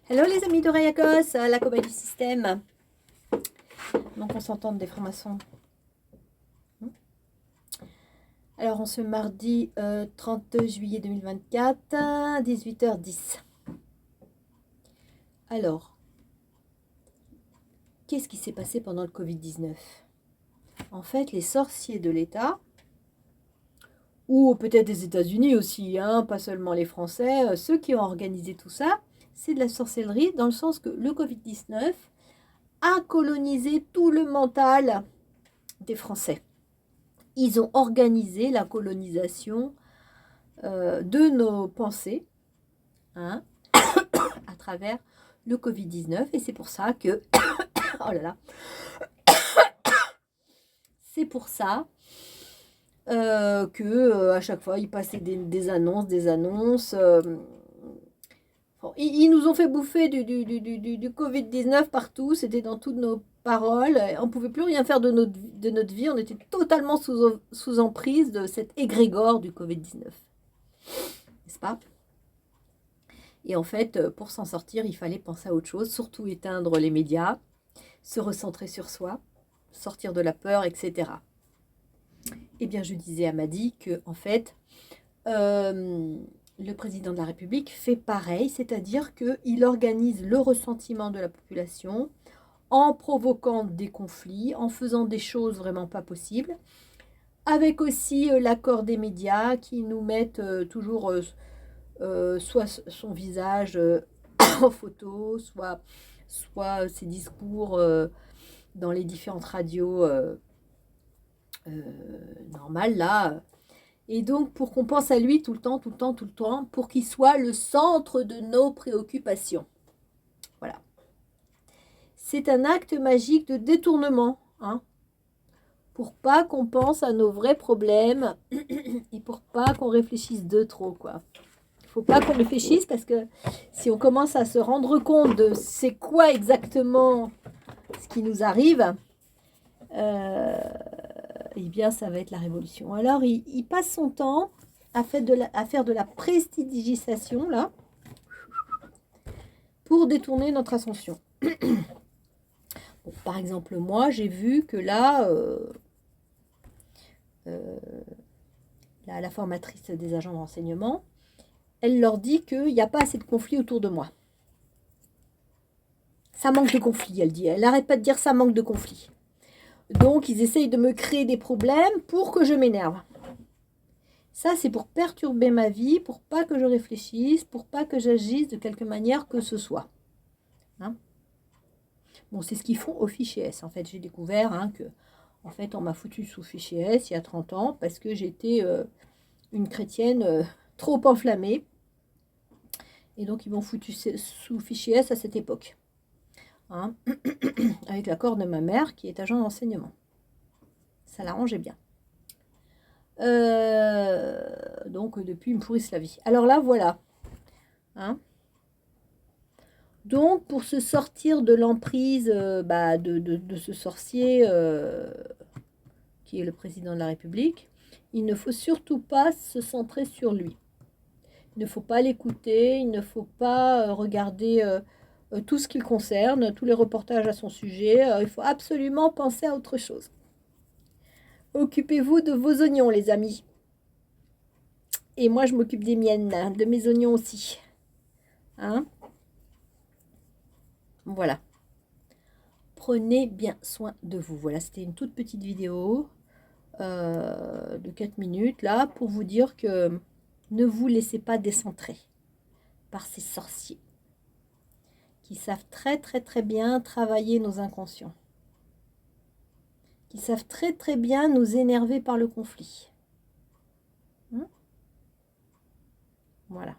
Hello les amis de Rayakos, la cobaye du système. Donc on s'entend des francs-maçons. Alors on se mardi 30 juillet 2024, 18h10. Alors, qu'est-ce qui s'est passé pendant le Covid-19? En fait, les sorciers de l'État, ou peut-être des États-Unis aussi, hein, pas seulement les Français, ceux qui ont organisé tout ça, c'est de la sorcellerie dans le sens que le Covid-19 a colonisé tout le mental des Français. Ils ont organisé la colonisation de nos pensées, hein, à travers le Covid-19. Et c'est pour ça que... oh là là. C'est pour ça que à chaque fois, ils passaient des annonces. Ils nous ont fait bouffer du Covid-19 partout. C'était dans toutes nos paroles. On ne pouvait plus rien faire de notre vie. On était totalement sous emprise de cet égrégore du Covid-19. N'est-ce pas? Et en fait, pour s'en sortir, il fallait penser à autre chose, surtout éteindre les médias, se recentrer sur soi, sortir de la peur, etc. Eh bien, je disais à Madi que, en fait, le président de la République fait pareil, c'est-à-dire qu'il organise le ressentiment de la population en provoquant des conflits, en faisant des choses vraiment pas possibles, avec aussi l'accord des médias qui nous mettent toujours soit son visage en photo, soit ses discours dans les différentes radios normales là. Et donc pour qu'on pense à lui tout le temps, pour qu'il soit le centre de nos préoccupations. Voilà. C'est un acte magique de détournement, hein, pour pas qu'on pense à nos vrais problèmes et pour pas qu'on réfléchisse de trop, quoi. Il faut pas qu'on réfléchisse parce que si on commence à se rendre compte de c'est quoi exactement ce qui nous arrive, eh bien ça va être la révolution. Alors il passe son temps à faire de la prestidigisation là pour détourner notre ascension. Bon, par exemple, moi j'ai vu que là, la formatrice des agents de renseignement, elle leur dit qu'il n'y a pas assez de conflits autour de moi. Ça manque de conflits, elle dit. Elle n'arrête pas de dire ça manque de conflits. Donc, ils essayent de me créer des problèmes pour que je m'énerve. Ça, c'est pour perturber ma vie, pour pas que je réfléchisse, pour pas que j'agisse de quelque manière que ce soit. Hein? Bon, c'est ce qu'ils font au fichier S. En fait, j'ai découvert que, en fait, on m'a foutu sous fichier S il y a 30 ans parce que j'étais une chrétienne trop enflammée. Et donc, ils m'ont foutu sous fichier S à cette époque. Hein, avec l'accord de ma mère qui est agent d'enseignement. Ça l'arrangeait bien. Donc depuis, ils me pourrissent la vie. Alors là, voilà. Hein, donc, pour se sortir de l'emprise de ce sorcier qui est le président de la République, il ne faut surtout pas se centrer sur lui. Il ne faut pas l'écouter, il ne faut pas regarder tout ce qui le concerne, tous les reportages à son sujet. Il faut absolument penser à autre chose. Occupez-vous de vos oignons, les amis. Et moi, je m'occupe des miennes, de mes oignons aussi. Hein? Voilà. Prenez bien soin de vous. Voilà, c'était une toute petite vidéo de 4 minutes, là, pour vous dire que ne vous laissez pas décentrer par ces sorciers qui savent très bien travailler nos inconscients, qui savent très bien nous énerver par le conflit. Voilà.